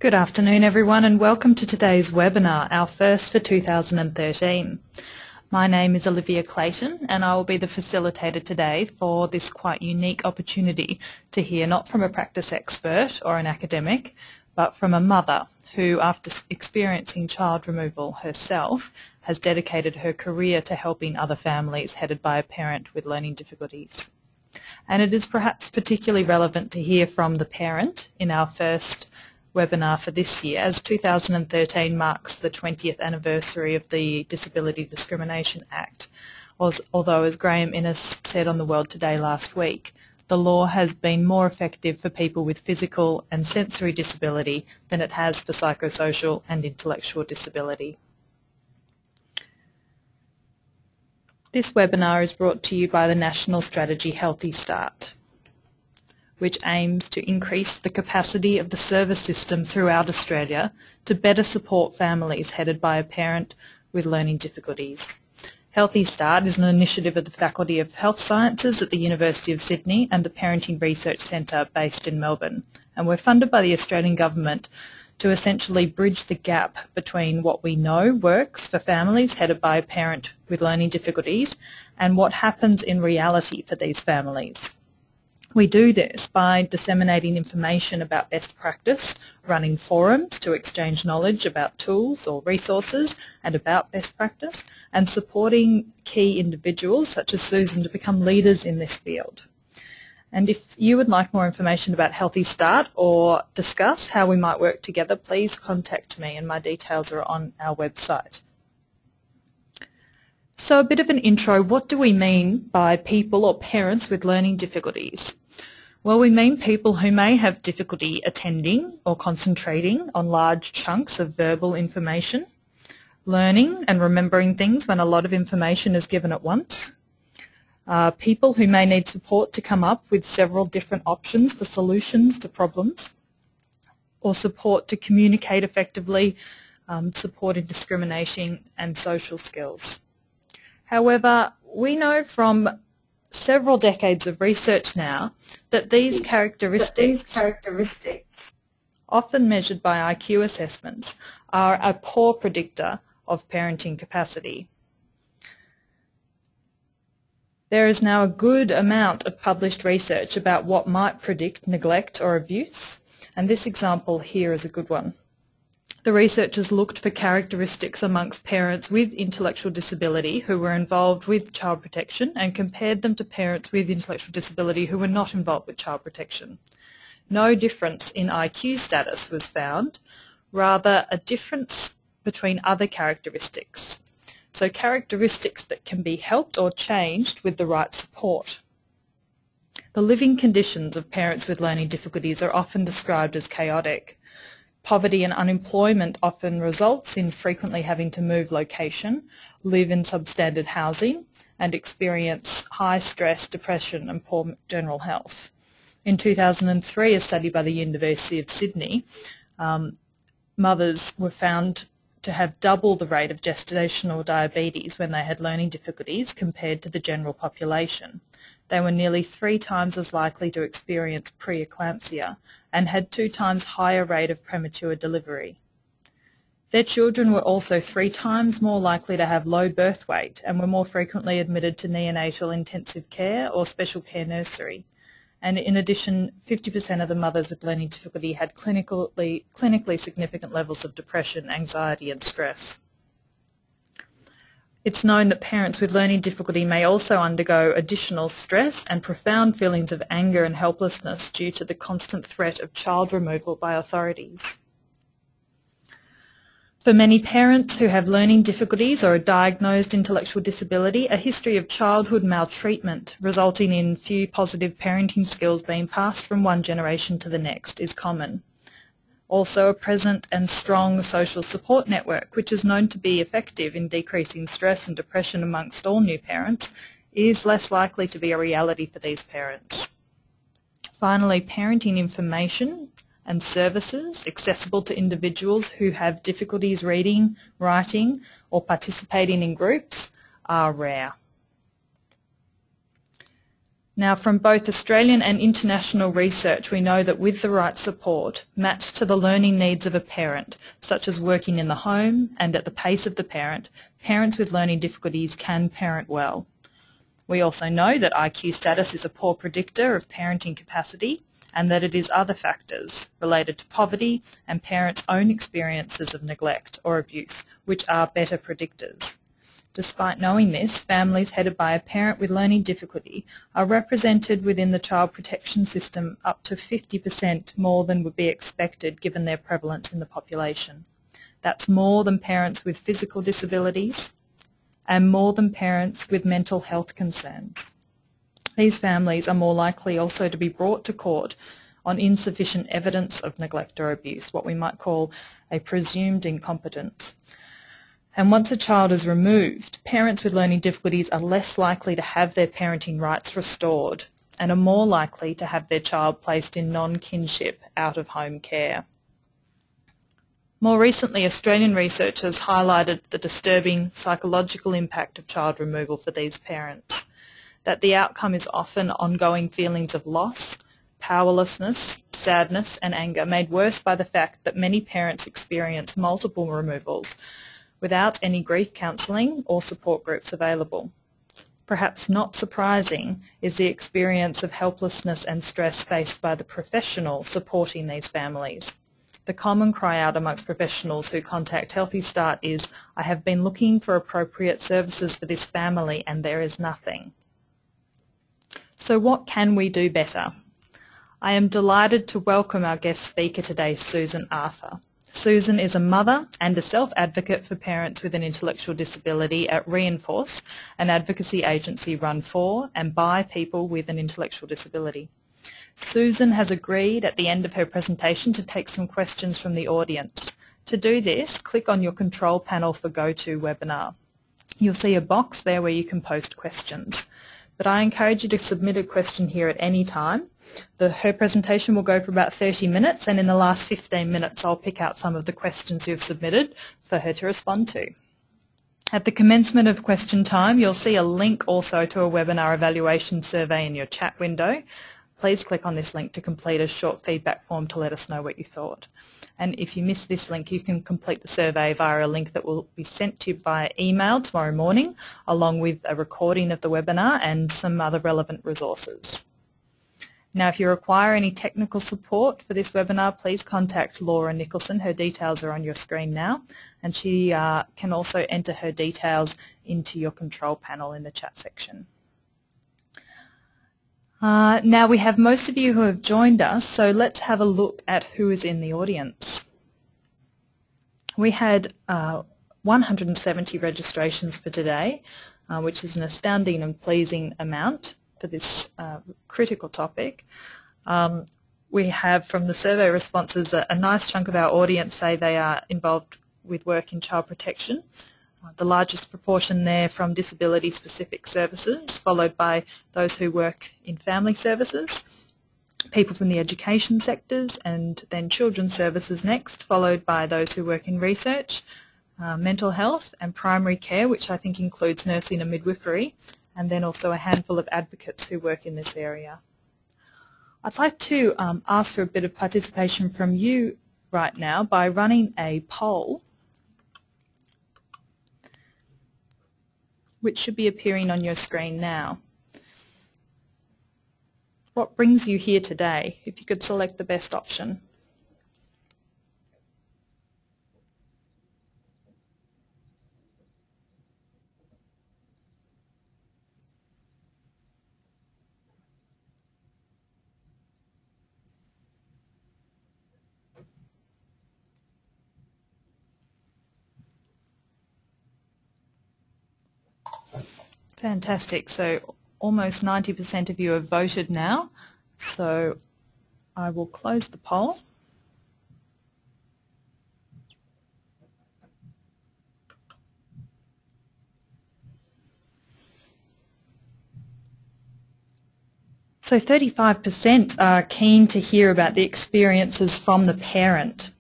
Good afternoon everyone, and welcome to today's webinar, our first for 2013. My name is Olivia Clayton and I will be the facilitator today for this quite unique opportunity to hear not from a practice expert or an academic, but from a mother who, after experiencing child removal herself, has dedicated her career to helping other families headed by a parent with learning difficulties. And it is perhaps particularly relevant to hear from the parent in our first webinar for this year, as 2013 marks the 20th anniversary of the Disability Discrimination Act. Although, as Graham Innes said on The World Today last week, the law has been more effective for people with physical and sensory disability than it has for psychosocial and intellectual disability. This webinar is brought to you by the National Strategy Healthy Start, which aims to increase the capacity of the service system throughout Australia to better support families headed by a parent with learning difficulties. Healthy Start is an initiative of the Faculty of Health Sciences at the University of Sydney and the Parenting Research Centre based in Melbourne, and we're funded by the Australian Government to essentially bridge the gap between what we know works for families headed by a parent with learning difficulties and what happens in reality for these families. We do this by disseminating information about best practice, running forums to exchange knowledge about tools or resources and about best practice, and supporting key individuals such as Susan to become leaders in this field. And if you would like more information about Healthy Start or discuss how we might work together, please contact me, and my details are on our website. So a bit of an intro, what do we mean by people or parents with learning difficulties? Well, we mean people who may have difficulty attending or concentrating on large chunks of verbal information, learning and remembering things when a lot of information is given at once, people who may need support to come up with several different options for solutions to problems, or support to communicate effectively, support in discrimination and social skills. However, we know from several decades of research now that these characteristics, often measured by IQ assessments, are a poor predictor of parenting capacity. There is now a good amount of published research about what might predict neglect or abuse, and this example here is a good one. The researchers looked for characteristics amongst parents with intellectual disability who were involved with child protection and compared them to parents with intellectual disability who were not involved with child protection. No difference in IQ status was found, rather a difference between other characteristics. So characteristics that can be helped or changed with the right support. The living conditions of parents with learning difficulties are often described as chaotic. Poverty and unemployment often results in frequently having to move location, live in substandard housing, and experience high stress, depression and poor general health. In 2003, a study by the University of Sydney, mothers were found to have double the rate of gestational diabetes when they had learning difficulties compared to the general population. They were nearly 3 times as likely to experience preeclampsia and had 2 times higher rate of premature delivery. Their children were also 3 times more likely to have low birth weight and were more frequently admitted to neonatal intensive care or special care nursery. And in addition, 50% of the mothers with learning difficulty had clinically significant levels of depression, anxiety and stress. It's known that parents with learning difficulty may also undergo additional stress and profound feelings of anger and helplessness due to the constant threat of child removal by authorities. For many parents who have learning difficulties or a diagnosed intellectual disability, a history of childhood maltreatment resulting in few positive parenting skills being passed from one generation to the next is common. Also, a present and strong social support network, which is known to be effective in decreasing stress and depression amongst all new parents, is less likely to be a reality for these parents. Finally, parenting information and services accessible to individuals who have difficulties reading, writing or participating in groups are rare. Now, from both Australian and international research, we know that with the right support matched to the learning needs of a parent, such as working in the home and at the pace of the parent, parents with learning difficulties can parent well. We also know that IQ status is a poor predictor of parenting capacity, and that it is other factors related to poverty and parents' own experiences of neglect or abuse which are better predictors. Despite knowing this, families headed by a parent with learning difficulty are represented within the child protection system up to 50% more than would be expected given their prevalence in the population. That's more than parents with physical disabilities and more than parents with mental health concerns. These families are more likely also to be brought to court on insufficient evidence of neglect or abuse, what we might call a presumed incompetence. And once a child is removed, parents with learning difficulties are less likely to have their parenting rights restored and are more likely to have their child placed in non-kinship, out-of-home care. More recently, Australian researchers highlighted the disturbing psychological impact of child removal for these parents, that the outcome is often ongoing feelings of loss, powerlessness, sadness and anger, made worse by the fact that many parents experience multiple removals without any grief counselling or support groups available. Perhaps not surprising is the experience of helplessness and stress faced by the professional supporting these families. The common cry out amongst professionals who contact Healthy Start is, "I have been looking for appropriate services for this family and there is nothing." So what can we do better? I am delighted to welcome our guest speaker today, Susan Arthur. Susan is a mother and a self-advocate for parents with an intellectual disability at Reinforce, an advocacy agency run for and by people with an intellectual disability. Susan has agreed at the end of her presentation to take some questions from the audience. To do this, click on your control panel for GoToWebinar. You'll see a box there where you can post questions. But I encourage you to submit a question here at any time. Her presentation will go for about 30 minutes, and in the last 15 minutes I'll pick out some of the questions you've submitted for her to respond to. At the commencement of question time, you'll see a link also to a webinar evaluation survey in your chat window. Please click on this link to complete a short feedback form to let us know what you thought. And if you miss this link, you can complete the survey via a link that will be sent to you via email tomorrow morning, along with a recording of the webinar and some other relevant resources. Now, if you require any technical support for this webinar, please contact Laura Nicholson. Her details are on your screen now, and she can also enter her details into your control panel in the chat section. Now we have most of you who have joined us, so let's have a look at who is in the audience. We had 170 registrations for today, which is an astounding and pleasing amount for this critical topic. We have, from the survey responses, a nice chunk of our audience say they are involved with work in child protection. The largest proportion there from disability-specific services, followed by those who work in family services, people from the education sectors, and then children's services next, followed by those who work in research, mental health and primary care, which I think includes nursing and midwifery, and then also a handful of advocates who work in this area. I'd like to ask for a bit of participation from you right now by running a poll which should be appearing on your screen now. What brings you here today? If you could select the best option. Fantastic. So almost 90% of you have voted now. So I will close the poll. So 35% are keen to hear about the experiences from the parent.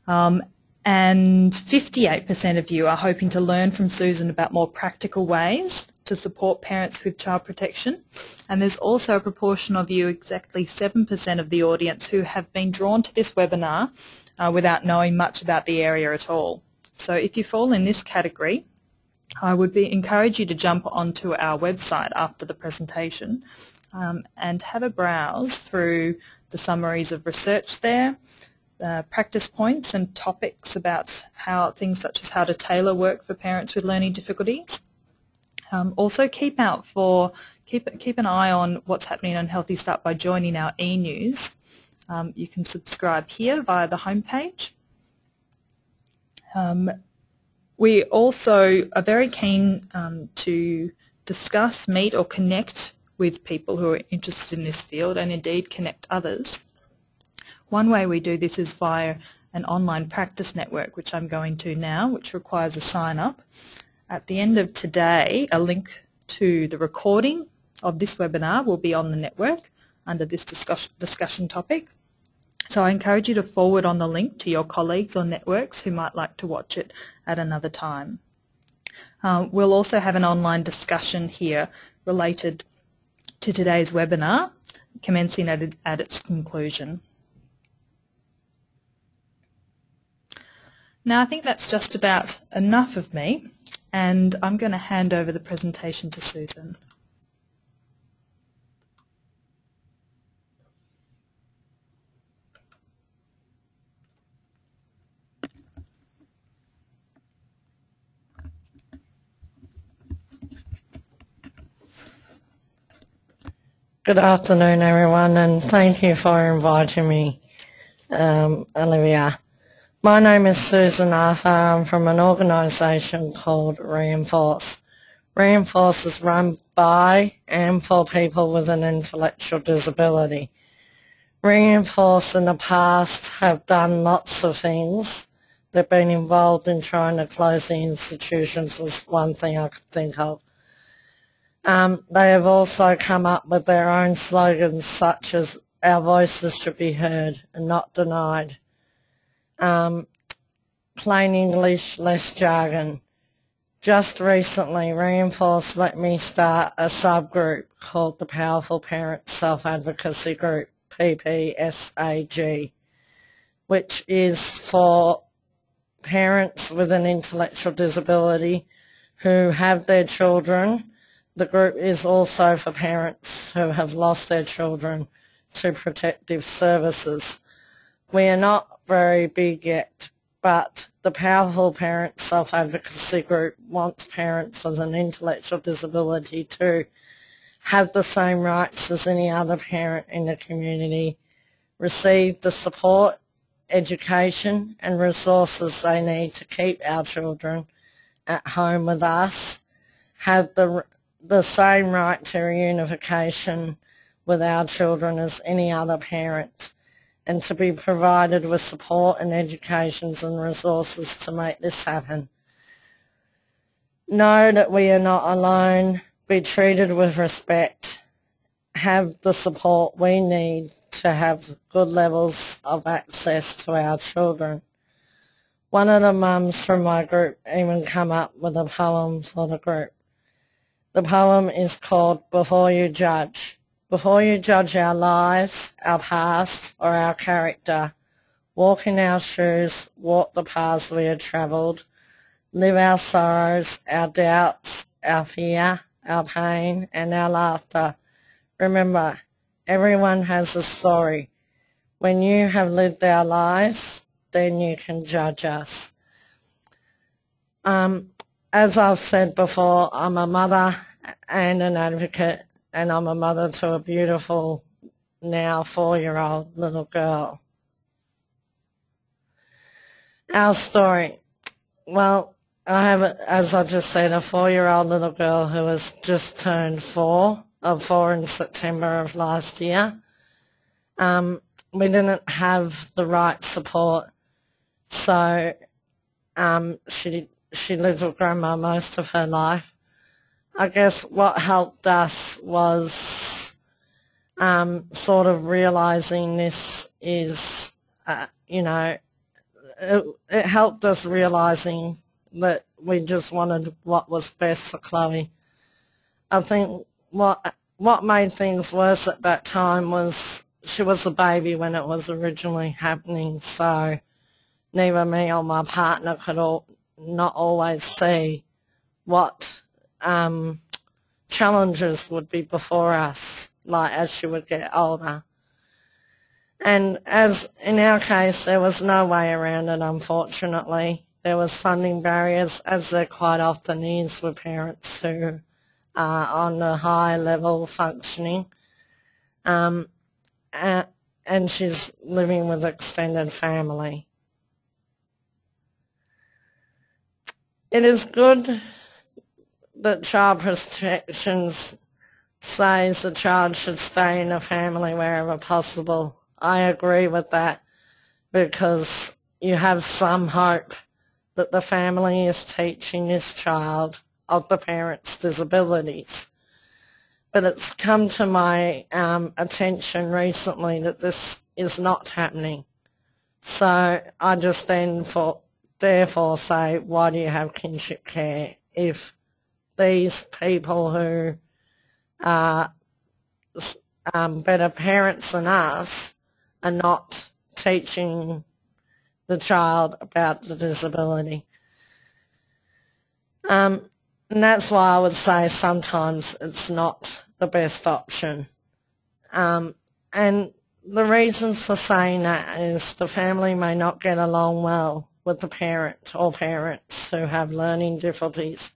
And 58% of you are hoping to learn from Susan about more practical ways to support parents with child protection, and there's also a proportion of you, exactly 7% of the audience, who have been drawn to this webinar without knowing much about the area at all. So if you fall in this category, I would encourage you to jump onto our website after the presentation and have a browse through the summaries of research there, practice points and topics about things such as how to tailor work for parents with learning difficulties. Also keep an eye on what's happening on Healthy Start by joining our e-news. You can subscribe here via the homepage. We also are very keen to discuss, meet or connect with people who are interested in this field, and indeed connect others. One way we do this is via an online practice network, which I'm going to now, which requires a sign-up. At the end of today, a link to the recording of this webinar will be on the network under this discussion topic. So I encourage you to forward on the link to your colleagues or networks who might like to watch it at another time. We'll also have an online discussion here related to today's webinar, commencing at its conclusion. Now I think that's just about enough of me, and I'm going to hand over the presentation to Susan. Good afternoon, everyone, and thank you for inviting me, Olivia. My name is Susan Arthur. I'm from an organisation called Reinforce. Reinforce is run by and for people with an intellectual disability. Reinforce in the past have done lots of things. They've been involved in trying to close the institutions, was one thing I could think of. They have also come up with their own slogans such as "Our voices should be heard and not denied." Plain English, less jargon. Just recently, Reinforce let me start a subgroup called the Powerful Parents Self-Advocacy Group, PPSAG, which is for parents with an intellectual disability who have their children. The group is also for parents who have lost their children to protective services. We are not very big yet, but the Powerful Parents Self-Advocacy Group wants parents with an intellectual disability to have the same rights as any other parent in the community, receive the support, education and resources they need to keep our children at home with us, have the same right to reunification with our children as any other parent, and to be provided with support and educations and resources to make this happen. Know that we are not alone, be treated with respect, have the support we need to have good levels of access to our children. One of the mums from my group even come up with a poem for the group. The poem is called "Before You Judge." Before you judge our lives, our past or our character, walk in our shoes, walk the paths we have travelled, live our sorrows, our doubts, our fear, our pain and our laughter. Remember, everyone has a story. When you have lived our lives, then you can judge us. As I've said before, I'm a mother and an advocate, and I'm a mother to a beautiful, now 4-year-old little girl. Our story. Well, I have, as I just said, a 4-year-old little girl who has just turned 4 in September of last year. We didn't have the right support, so she lived with Grandma most of her life. I guess what helped us was sort of realising this is, it helped us realising that we just wanted what was best for Chloe. I think what made things worse at that time was she was a baby when it was originally happening, so neither me or my partner could not always see what challenges would be before us, like as she would get older. And as in our case, there was no way around it, unfortunately. There was funding barriers, as there quite often is with parents who are on the high level functioning. And she's living with extended family. It is good that child protections says the child should stay in a family wherever possible. I agree with that, because you have some hope that the family is teaching this child of the parent's disabilities. But it's come to my attention recently that this is not happening. So I just therefore say, why do you have kinship care if these people who are better parents than us are not teaching the child about the disability? And that's why I would say sometimes it's not the best option. And the reasons for saying that is the family may not get along well with the parent or parents who have learning difficulties.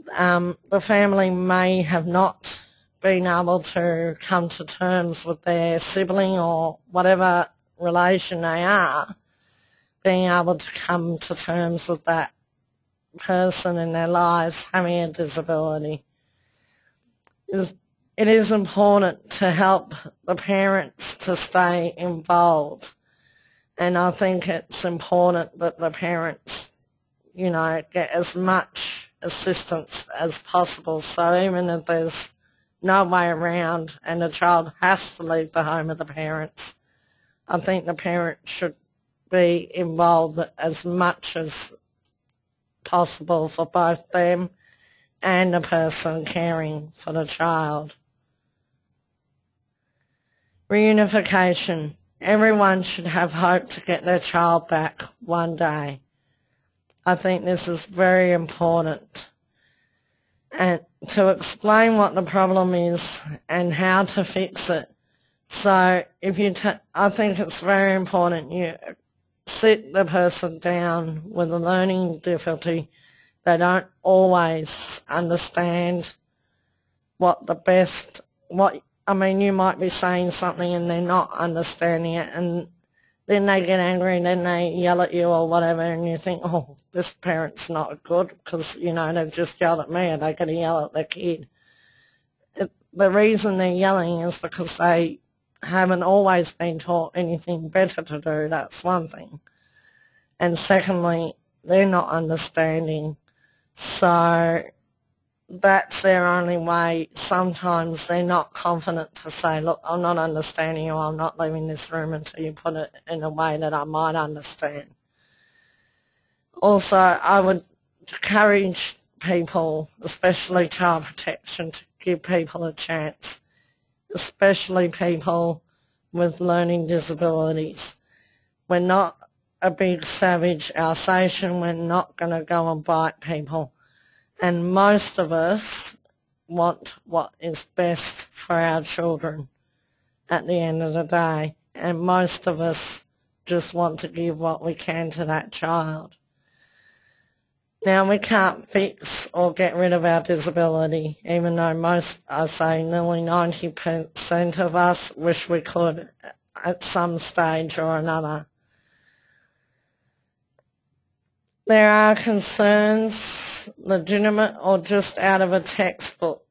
The family may have not been able to come to terms with their sibling or whatever relation they are, being able to come to terms with that person in their lives having a disability. It is important to help the parents to stay involved, and I think it's important that the parents, get as much assistance as possible. So even if there's no way around and the child has to leave the home of the parents, I think the parent should be involved as much as possible for both them and the person caring for the child. Reunification. Everyone should have hope to get their child back one day. I think this is very important. And to explain what the problem is and how to fix it. So I think it's very important you sit the person down with a learning difficulty. They don't always understand you might be saying something and they're not understanding it, and then they get angry and then they yell at you or whatever, and you think, oh, this parent's not good because, they've just yelled at me and they're going to yell at their kid. The reason they're yelling is because they haven't always been taught anything better to do. That's one thing. And secondly, they're not understanding. So that's their only way. Sometimes they're not confident to say, look, I'm not understanding you, I'm not leaving this room until you put it in a way that I might understand. Also, I would encourage people, especially child protection, to give people a chance, especially people with learning disabilities. We're not a big savage Alsatian, we're not going to go and bite people. And most of us want what is best for our children at the end of the day. And most of us just want to give what we can to that child. Now, we can't fix or get rid of our disability, even though nearly 90% of us wish we could at some stage or another. There are concerns, legitimate or just out of a textbook.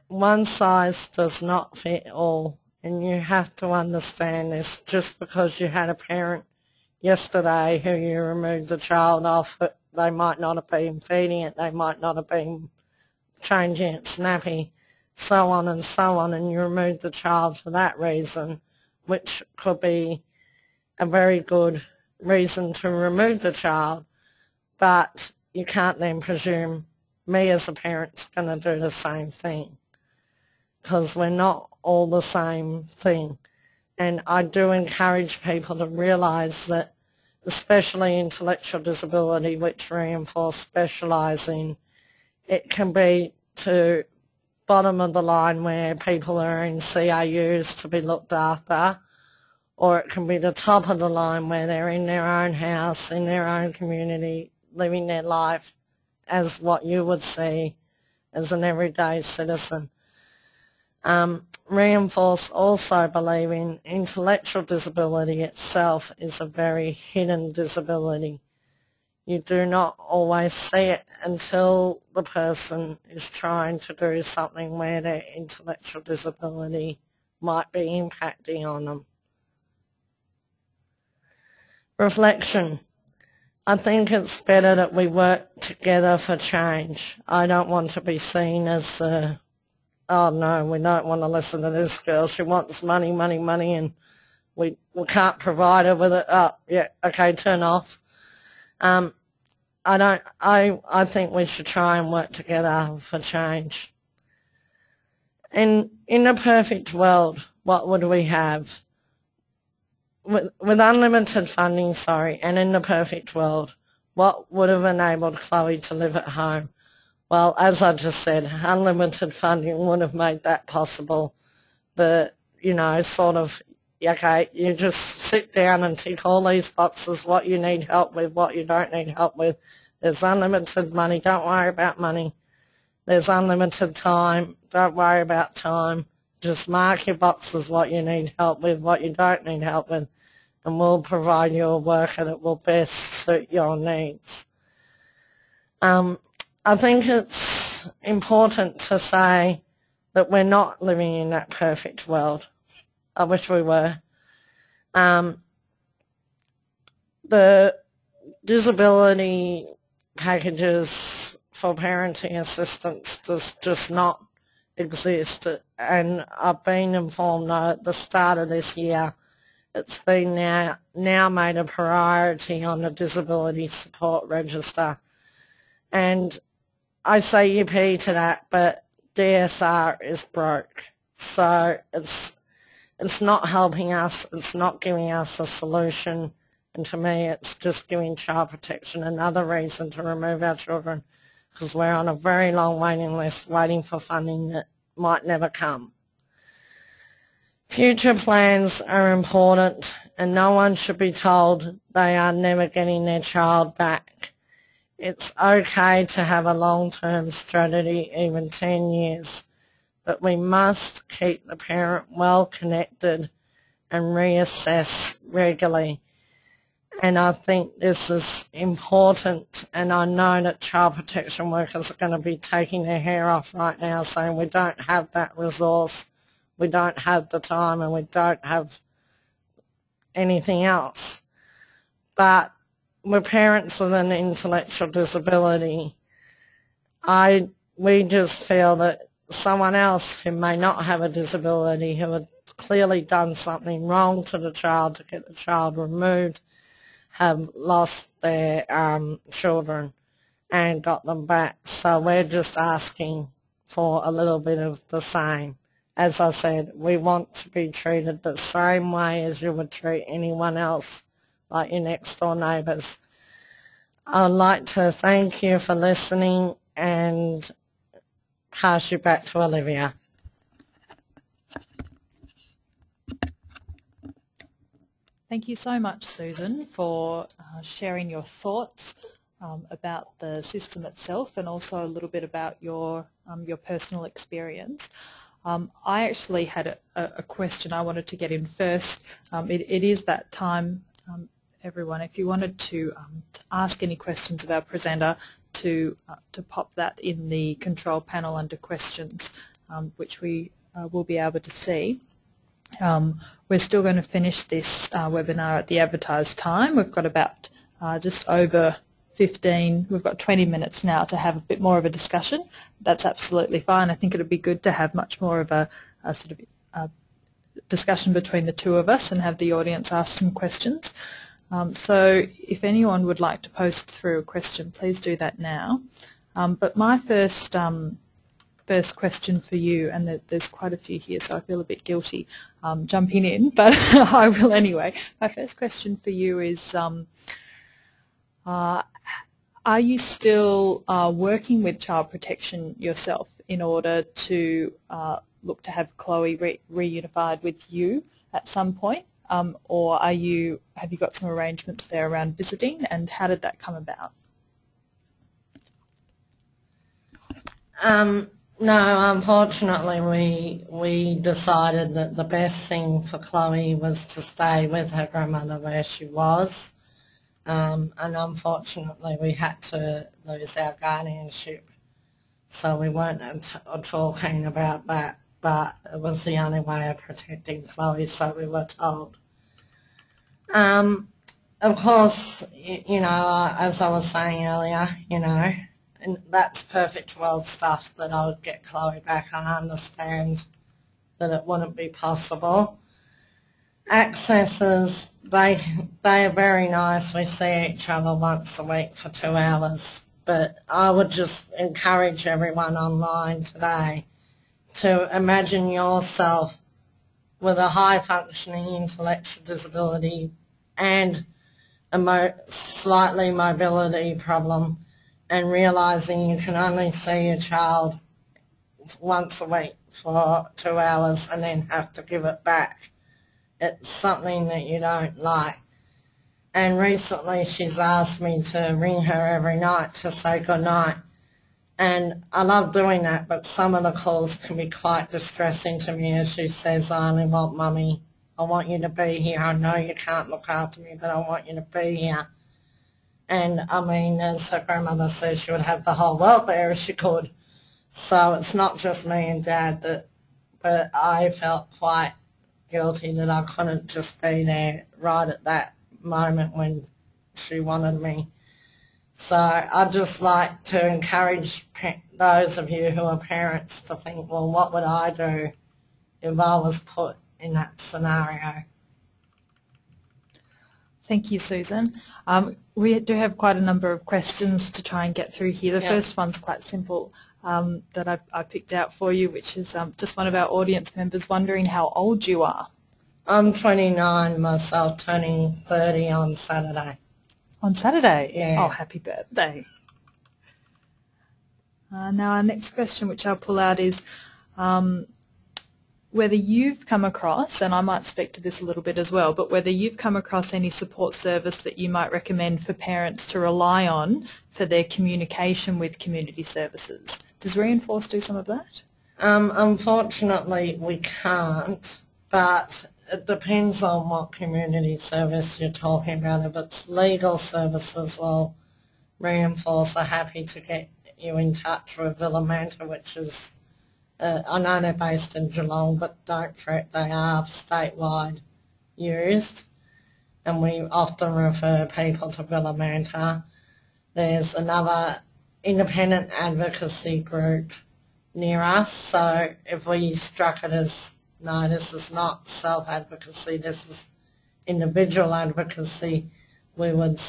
One size does not fit all, and you have to understand this. Just because you had a parent yesterday who you removed the child off, they might not have been feeding it, they might not have been changing its nappy, so on, and you removed the child for that reason, which could be a very good reason to remove the child, but you can't then presume me as a parent's going to do the same thing, because we're not all the same thing. And I do encourage people to realise that, especially intellectual disability, which Reinforce specialise in, it can be to bottom of the line where people are in CRUs to be looked after, or it can be the top of the line where they're in their own house, in their own community, living their life as what you would see as an everyday citizen. Reinforce also believe in intellectual disability itself is a very hidden disability. You do not always see it until the person is trying to do something where their intellectual disability might be impacting on them. Reflection. I think it's better that we work together for change. I don't want to be seen as, oh no, we don't want to listen to this girl. She wants money, money, money, and we can't provide her with it. Oh, yeah, okay, turn off. I think we should try and work together for change. In a perfect world, what would we have? With unlimited funding, and in the perfect world, what would have enabled Chloe to live at home? Well, as I just said, unlimited funding would have made that possible. Sort of, okay, you just sit down and tick all these boxes, what you need help with, what you don't need help with. There's unlimited money, don't worry about money. There's unlimited time, don't worry about time. Just mark your boxes, what you need help with, what you don't need help with, and we'll provide you a worker that will best suit your needs. I think it's important to say that we're not living in that perfect world. I wish we were. The disability packages for parenting assistance does just not exist, and I've been informed at the start of this year it's been now made a priority on the Disability Support Register, and I say yippee to that, but DSR is broke, so it's not helping us, it's not giving us a solution, and to me it's just giving child protection another reason to remove our children, because we're on a very long waiting list waiting for funding that might never come. Future plans are important, and no one should be told they are never getting their child back. It's okay to have a long-term strategy, even 10 years, but we must keep the parent well connected and reassess regularly. And I think this is important, and I know that child protection workers are going to be taking their hair off right now saying we don't have that resource, we don't have the time, and we don't have anything else. But with parents with an intellectual disability, we just feel that someone else who may not have a disability, who had clearly done something wrong to the child to get the child removed, have lost their children and got them back. So we're just asking for a little bit of the same. As I said, we want to be treated the same way as you would treat anyone else, like your next door neighbours. I'd like to thank you for listening and pass you back to Olivia. Thank you so much, Susan, for sharing your thoughts about the system itself, and also a little bit about your personal experience. I actually had a question I wanted to get in first. It is that time, everyone. If you wanted to ask any questions of our presenter, to pop that in the control panel under questions, which we will be able to see. We're still going to finish this webinar at the advertised time. We've got about just over 15, we've got 20 minutes now to have a bit more of a discussion. That's absolutely fine. I think it would be good to have much more of a sort of discussion between the two of us and have the audience ask some questions. So if anyone would like to post through a question, please do that now. But my first question for you, and there's quite a few here, so I feel a bit guilty jumping in, but I will anyway. My first question for you is, are you still working with child protection yourself in order to look to have Chloe reunified with you at some point? Or have you got some arrangements there around visiting, and how did that come about? No, unfortunately we decided that the best thing for Chloe was to stay with her grandmother where she was. And unfortunately we had to lose our guardianship, so we weren't at all keen about that, but it was the only way of protecting Chloe, so we were told. Of course, you know, as I was saying earlier, you know, and that's perfect world stuff that I would get Chloe back. I understand that it wouldn't be possible. Accesses, they are very nice. We see each other once a week for 2 hours, but I would just encourage everyone online today to imagine yourself with a high functioning intellectual disability and a slightly mobility problem, and realising you can only see your child once a week for 2 hours and then have to give it back. It's something that you don't like. And recently she's asked me to ring her every night to say goodnight. And I love doing that, but some of the calls can be quite distressing to me as she says, I only want Mummy. I want you to be here. I know you can't look after me, but I want you to be here. And I mean, as her grandmother says, she would have the whole world there if she could. So it's not just me and Dad, but I felt quite guilty that I couldn't just be there right at that moment when she wanted me. So I'd just like to encourage those of you who are parents to think, well, what would I do if I was put in that scenario? Thank you, Susan. We do have quite a number of questions to try and get through here. The first one's quite simple that I picked out for you, which is just one of our audience members wondering how old you are. I'm 29 myself, turning 30 on Saturday. On Saturday? Yeah. Oh, happy birthday. Now our next question, which I'll pull out, is whether you've come across, and I might speak to this a little bit as well, but whether you've come across any support service that you might recommend for parents to rely on for their communication with community services. Does Reinforce do some of that? Unfortunately, we can't, but it depends on what community service you're talking about. If it's legal services, well, Reinforce are happy to get you in touch with Villamanta, which is I know they're based in Geelong, but don't fret, they are statewide used, and we often refer people to Villamanta. There's another independent advocacy group near us, so if we struck it as, no, this is not self-advocacy, this is individual advocacy, we would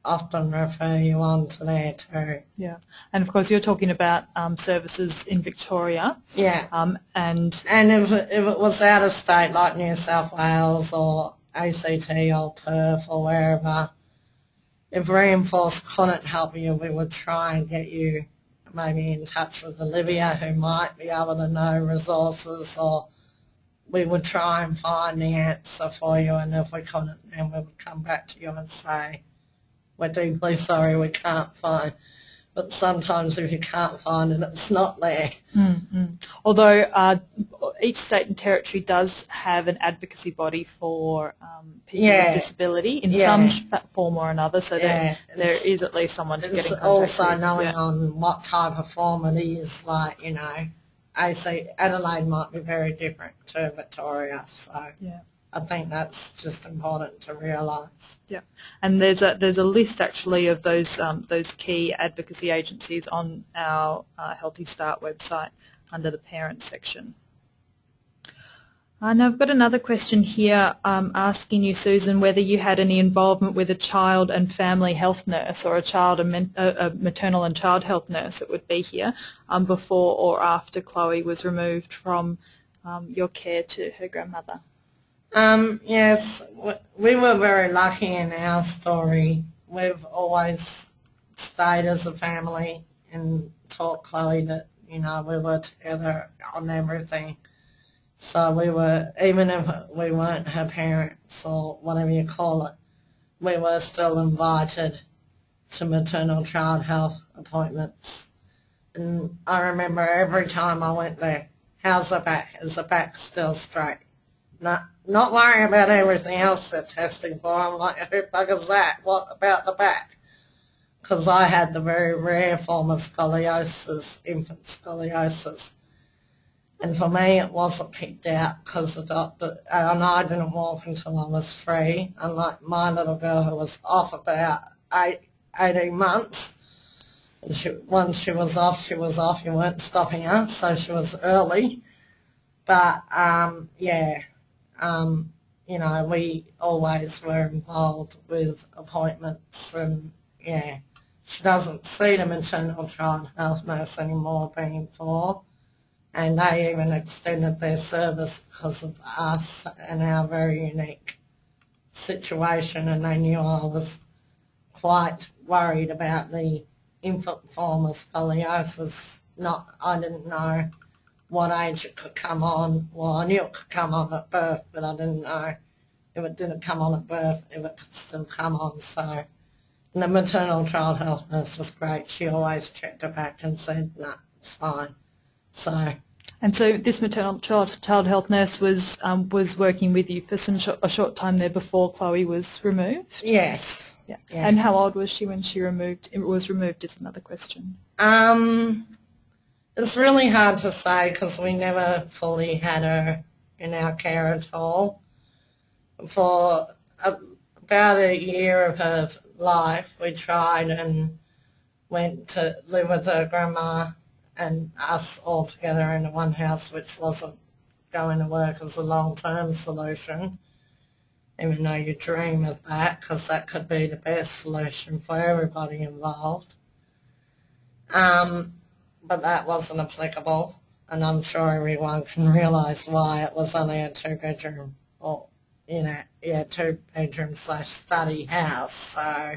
often refer you on to there too. Yeah, and of course you're talking about services in Victoria. Yeah. And if it was out of state like New South Wales or ACT or Perth or wherever, if Reinforce couldn't help you, we would try and get you maybe in touch with Olivia, who might be able to know resources, or we would try and find the answer for you, and if we couldn't, then we would come back to you and say, we're deeply sorry we can't find. But sometimes if you can't find it, it's not there. Mm-hmm. Although each state and territory does have an advocacy body for people with disability in some form or another, so there is at least someone to get in contact with. It's also knowing on what type of form it is, like, you know, Adelaide might be very different to Victoria, so I think that's just important to realise. Yeah, and there's a list actually of those key advocacy agencies on our Healthy Start website under the Parents section. And I've got another question here asking you, Susan, whether you had any involvement with a child and family health nurse or a maternal and child health nurse, it would be here, before or after Chloe was removed from your care to her grandmother. Yes, we were very lucky in our story. We've always stayed as a family and taught Chloe that, you know, we were together on everything. So we were, even if we weren't her parents or whatever you call it, we were still invited to maternal child health appointments. And I remember every time I went there, how's the back? Is the back still straight? Not worrying about everything else they're testing for. I'm like, who bugger's that? What about the back? Because I had the very rare form of scoliosis, infant scoliosis. And for me, it wasn't picked out because the doctor, and I didn't walk until I was 3, unlike my little girl who was off about 18 months. And once she was off, she was off. You weren't stopping her, so she was early. But, you know, we always were involved with appointments and, yeah. She doesn't see the maternal child health nurse anymore, being 4. And they even extended their service because of us and our very unique situation, and they knew I was quite worried about the infant form of scoliosis. I didn't know what age it could come on. Well, I knew it could come on at birth, but I didn't know if it didn't come on at birth, if it could still come on. So, and the maternal child health nurse was great. She always checked her back and said, no, it's fine. And so this maternal child health nurse was working with you for a short time there before Chloe was removed? Yes. Yeah. And how old was she when she was removed is another question. It's really hard to say because we never fully had her in our care at all. For about a year of her life, we tried and went to live with her grandma and us all together in one house, which wasn't going to work as a long-term solution, even though you dream of that, because that could be the best solution for everybody involved. But that wasn't applicable, and I'm sure everyone can realise why. It was only a 2-bedroom, or, you know, 2-bedroom/study house, so,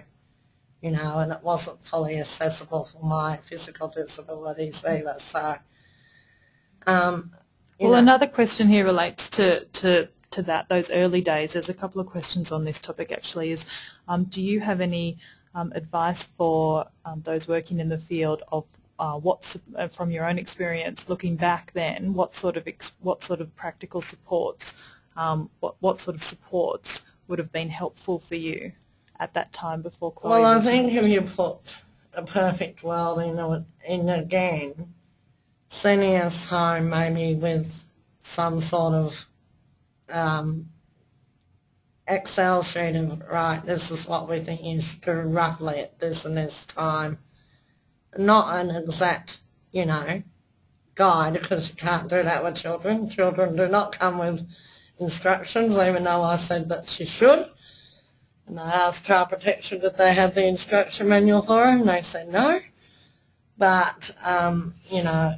you know, and it wasn't fully accessible for my physical disabilities either. So, another question here relates to those early days. There's a couple of questions on this topic actually. Do you have any advice for those working in the field of from your own experience, looking back then, what sort of practical supports, what sort of supports would have been helpful for you at that time before Chloe Well, I was think if you put a perfect world in again, sending us home maybe with some sort of Excel sheet of, right, this is what we think you should do roughly at this and this time. Not an exact, you know, guide, because you can't do that with children. Children do not come with instructions, even though I said that she should. And I asked Child Protection did they have the instruction manual for her, and they said no. But, you know,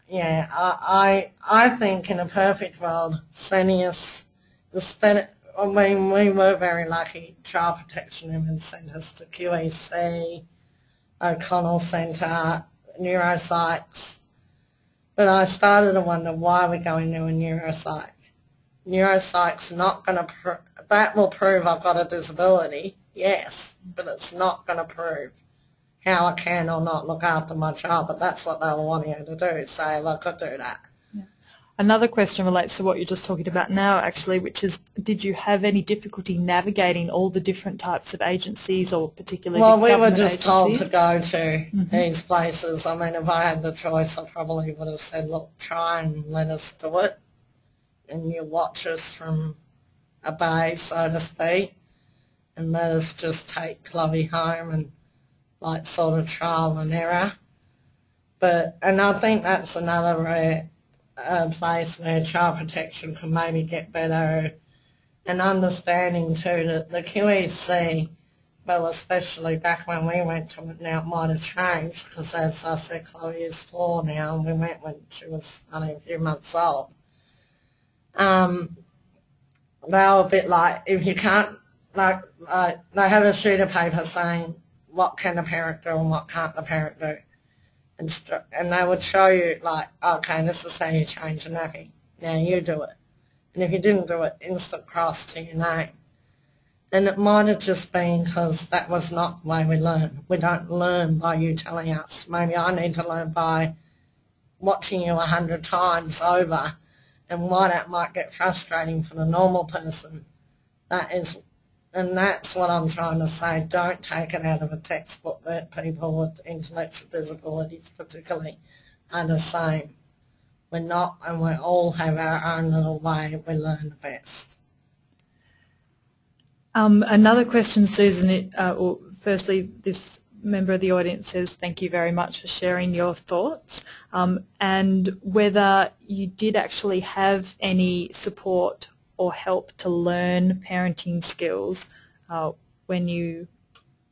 yeah, I think in a perfect world, sending us, I mean, we were very lucky. Child Protection even sent us to QEC, O'Connell Centre, neuropsychs. But I started to wonder, why are we going to a neuropsych? Neuropsych's not going to that will prove I've got a disability, yes, but it's not going to prove how I can or not look after my child. But that's what they were wanting her to do, say if I could do that. Yeah. Another question relates to what you're just talking about now, actually, which is, did you have any difficulty navigating all the different types of agencies, or particularly Well, the we were government just told agencies? to go to these places. I mean, if I had the choice, I probably would have said, look, try and let us do it, and you watch us from a bay, so to speak, and let us just take Chloe home and like sort of trial and error. And I think that's another rare a place where child protection can maybe get better, and understanding too that the QEC, well, especially back when we went to it, now it might have changed because, as I said, Chloe is 4 now, and we went when she was only a few months old. They were a bit like, if you can't, like they have a sheet of paper saying what can the parent do and what can't the parent do. And they would show you, like, okay, this is how you change a nappy. Now you do it. And if you didn't do it, instant cross to your name. And it might have just been because that was not the way we learn. We don't learn by you telling us. Maybe I need to learn by watching you 100 times over, and why that might get frustrating for the normal person. And that's what I'm trying to say. Don't take it out of a textbook that people with intellectual disabilities particularly are the same. We're not, and we all have our own little way we learn best. Another question, Susan, firstly, this member of the audience says thank you very much for sharing your thoughts, and whether you did actually have any support or help to learn parenting skills when you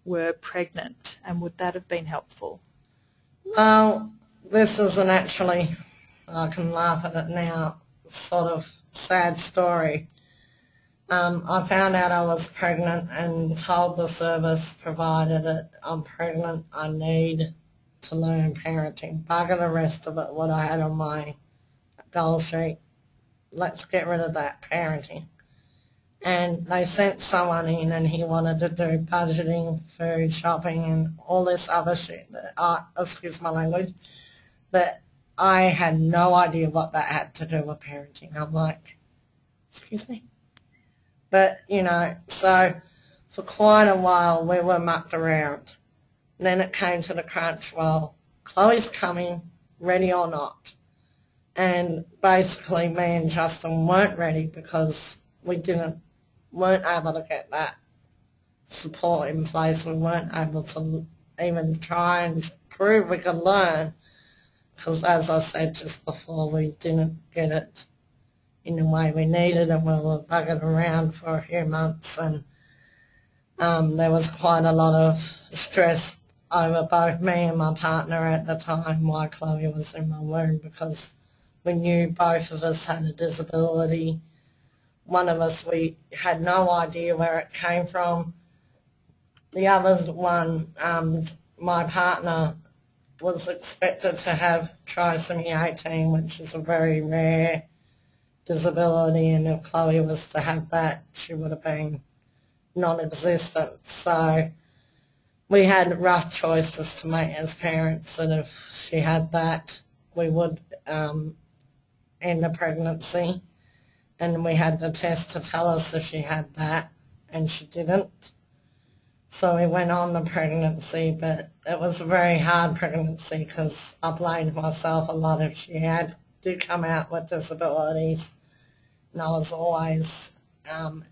were pregnant, and would that have been helpful? Well, this isn't actually, I can laugh at it now, sort of sad story. I found out I was pregnant and told the service provider that I'm pregnant, I need to learn parenting. Bugger the rest of it, what I had on my goal sheet. Let's get rid of that, parenting. And they sent someone in and he wanted to do budgeting, food, shopping and all this other shit that excuse my language, that I had no idea what that had to do with parenting. I'm like, excuse me? But, you know, so for quite a while we were mucked around. And then it came to the crunch, well, Chloe's coming, ready or not. And basically me and Justin weren't ready because we weren't able to get that support in place. We weren't able to even try and prove we could learn because, as I said just before, we didn't get it in the way we needed, and we were buggered around for a few months, and there was quite a lot of stress over both me and my partner at the time while Chloe was in my womb, because we knew both of us had a disability. One of us, we had no idea where it came from. The other one, my partner, was expected to have trisomy 18, which is a very rare disability, and if Chloe was to have that, she would have been non-existent. So we had rough choices to make as parents, and if she had that, we would end the pregnancy, and we had the test to tell us if she had that, and she didn't. So we went on the pregnancy, but it was a very hard pregnancy because I blamed myself a lot if she did come out with disabilities. And I was always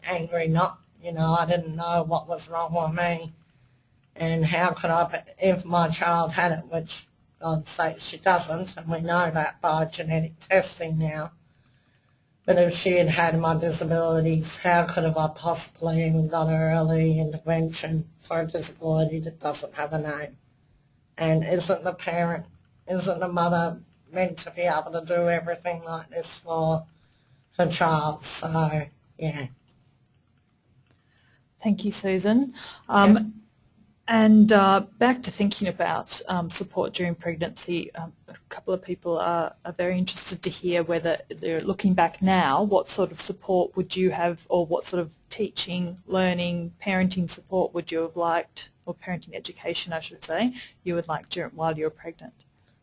angry, I didn't know what was wrong with me. And how could I, if my child had it, which God's sake she doesn't, and we know that by genetic testing now. But if she had had my disabilities, how could have I possibly even got an early intervention for a disability that doesn't have a name? And isn't the mother meant to be able to do everything like this for her child? So, yeah. Thank you, Susan. And back to thinking about support during pregnancy, a couple of people are very interested to hear whether they're looking back now, what sort of support would you have, or what sort of teaching, learning, parenting support would you have liked, or parenting education I should say, you would like while you were pregnant?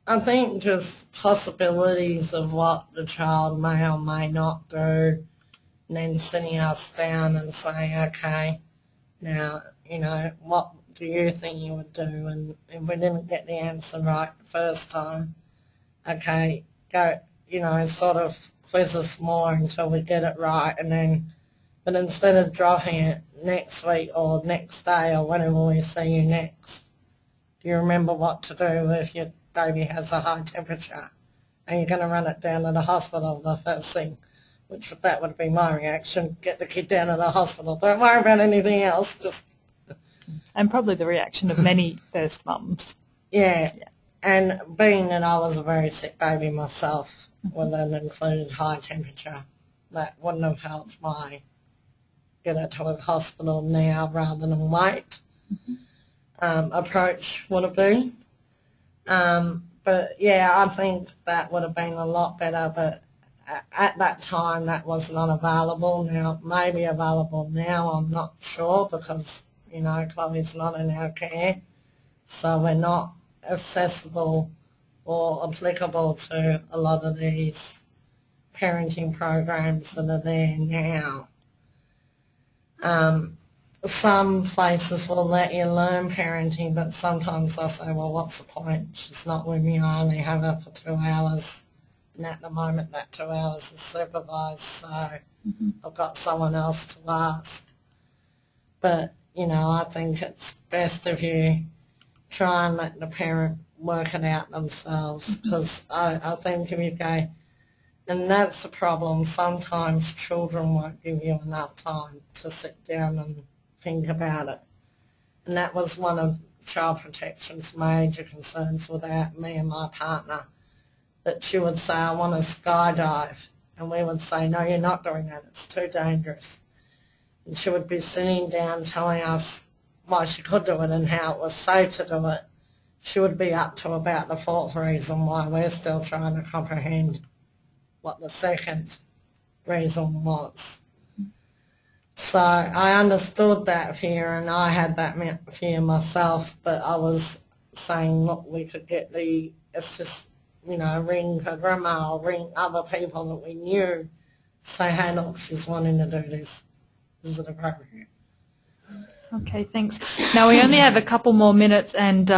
I think just possibilities of what the child may or may not do, and then sitting us down and saying, okay, now, what do you think you would do? And if we didn't get the answer right the first time, okay, go, sort of quiz us more until we get it right, and then, but instead of dropping it next week or next day or whenever we see you next, do you remember what to do if your baby has a high temperature? and you're going to run it down to the hospital the first thing, which that would be my reaction, get the kid down to the hospital. Don't worry about anything else, just... And probably the reaction of many first mums. Yeah. And being that I was a very sick baby myself with an included high temperature, that wouldn't have helped my get her to a hospital now rather than wait approach would have been. But yeah, I think that would have been a lot better, but at that time that was not available. Now it may be available now, I'm not sure, because, you know, Chloe's not in our care, so we're not accessible or applicable to a lot of these parenting programs that are there now. Some places will let you learn parenting, but sometimes I say, well, what's the point? She's not with me, I only have her for 2 hours, and at the moment that 2 hours is supervised, so I've got someone else to ask. But, you know, I think it's best if you try and let the parent work it out themselves, because I think if you go, and that's the problem, sometimes children won't give you enough time to sit down and think about it. And that was one of Child Protection's major concerns with me and my partner, that she would say, I want to skydive, and we would say, no, you're not doing that, it's too dangerous. And she would be sitting down telling us why she could do it and how it was safe to do it. She would be up to about the fourth reason why we're still trying to comprehend what the second reason was. So I understood that fear, and I had that fear myself, but I was saying, look, we could get the assist, you know, ring her grandma or ring other people that we knew, say, hey, look, she's wanting to do this. Is it appropriate? Okay, thanks. Now we only have a couple more minutes, and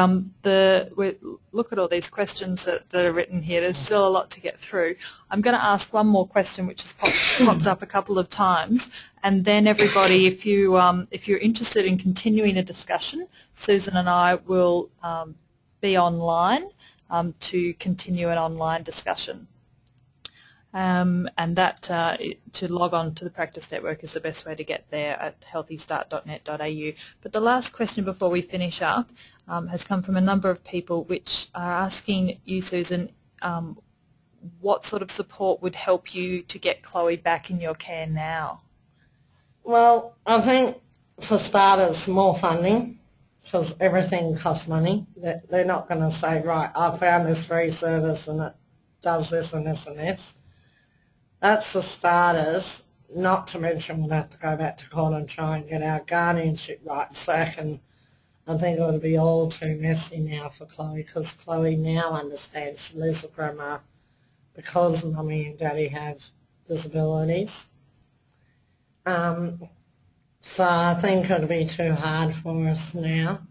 look at all these questions that are written here. There's still a lot to get through. I'm going to ask one more question, which has popped up a couple of times, and then everybody, if you're interested in continuing a discussion, Susan and I will be online to continue an online discussion. And that to log on to the Practice Network is the best way to get there at healthystart.net.au. But the last question before we finish up has come from a number of people, which are asking you, Susan, what sort of support would help you to get Chloe back in your care now? Well, I think for starters, more funding, because everything costs money. They're not going to say, right, I found this free service and it does this and this and this. That's for starters, not to mention we'll have to go back to court and try and get our guardianship rights back, and I think it would be all too messy now for Chloe, because Chloe now understands she lives with grandma because mummy and daddy have disabilities. So I think it would be too hard for us now.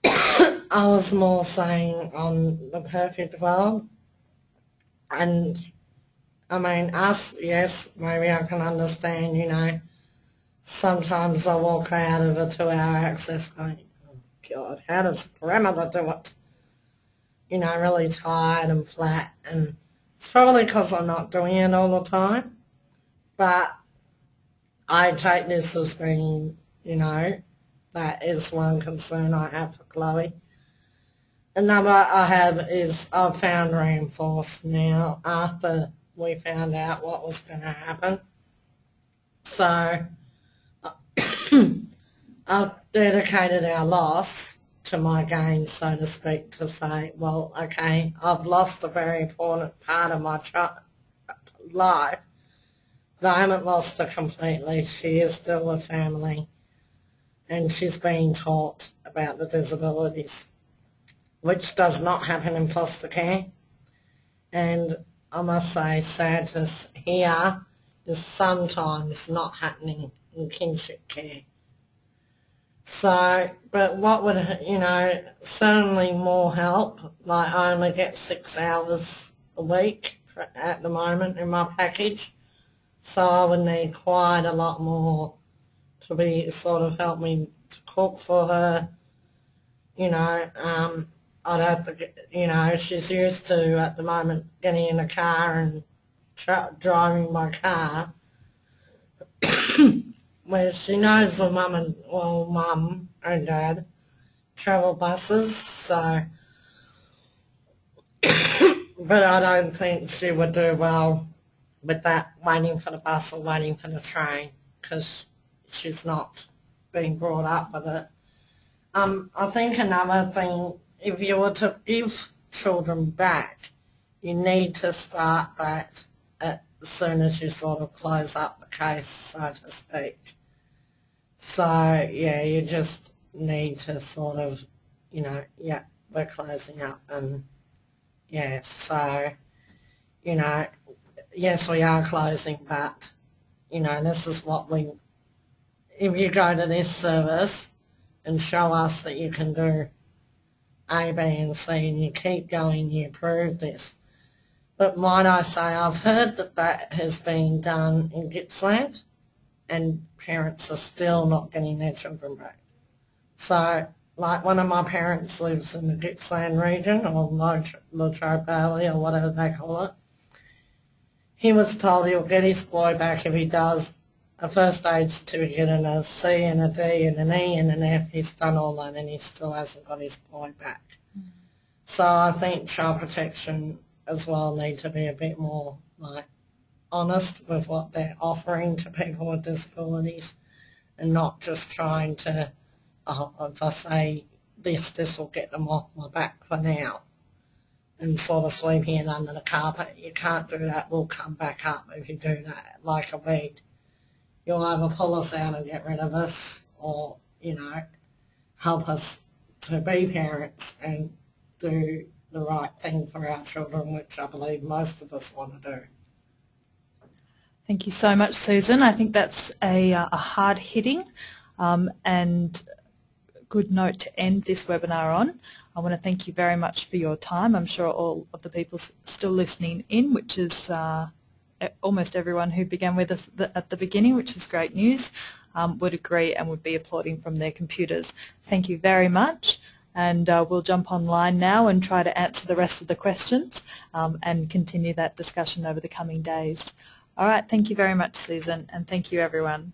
I was more saying on the perfect world, and I mean, us, yes, maybe I can understand, you know, sometimes I walk out of a 2-hour access going, oh God, how does a grandmother do it? You know, really tired and flat, and it's probably because I'm not doing it all the time, but I take this as being, you know, that is one concern I have for Chloe. Another I have is I've found reinforced now after we found out what was going to happen. So I've dedicated our loss to my gain, so to speak, to say, well, okay, I've lost a very important part of my life, but I haven't lost her completely. She is still a family, and she's being taught about the disabilities, which does not happen in foster care. And I must say, sadness here is sometimes not happening in kinship care. So, but what would, you know, certainly more help. Like, I only get 6 hours a week at the moment in my package, so I would need quite a lot more to be sort of help me to cook for her. You know, I'd have to, she's used to, at the moment, getting in a car and driving my car, where she knows her mum and dad travel buses, so, but I don't think she would do well with that, waiting for the bus or waiting for the train, because she's not being brought up with it. I think another thing, if you were to give children back, you need to start that as soon as you sort of close up the case, so to speak. So, yeah, you just need to sort of, yeah, we're closing up, and, yeah, so, yes, we are closing, but, this is what if you go to this service and show us that you can do A, B and C, and you keep going, you prove this. But might I say, I've heard that has been done in Gippsland, and parents are still not getting their children back. So, like, one of my parents lives in the Gippsland region, or Latrobe Valley, or whatever they call it. He was told he'll get his boy back if he does a first aid certificate and a C and a D and an E and an F. He's done all that, and he still hasn't got his boy back. So I think child protection as well need to be a bit more honest with what they're offering to people with disabilities, and not just trying to, if I say this will get them off my back for now, and sort of sweeping it under the carpet. You can't do that. We'll come back up if you do that, like a weed. You'll either pull us out and get rid of us, or, help us to be parents and do the right thing for our children, which I believe most of us want to do. Thank you so much, Susan. I think that's a hard-hitting and good note to end this webinar on. I want to thank you very much for your time. I'm sure all of the people still listening in, which is almost everyone who began with us at the beginning, which is great news, would agree and would be applauding from their computers. Thank you very much, and we'll jump online now and try to answer the rest of the questions and continue that discussion over the coming days. All right, thank you very much, Susan, and thank you, everyone.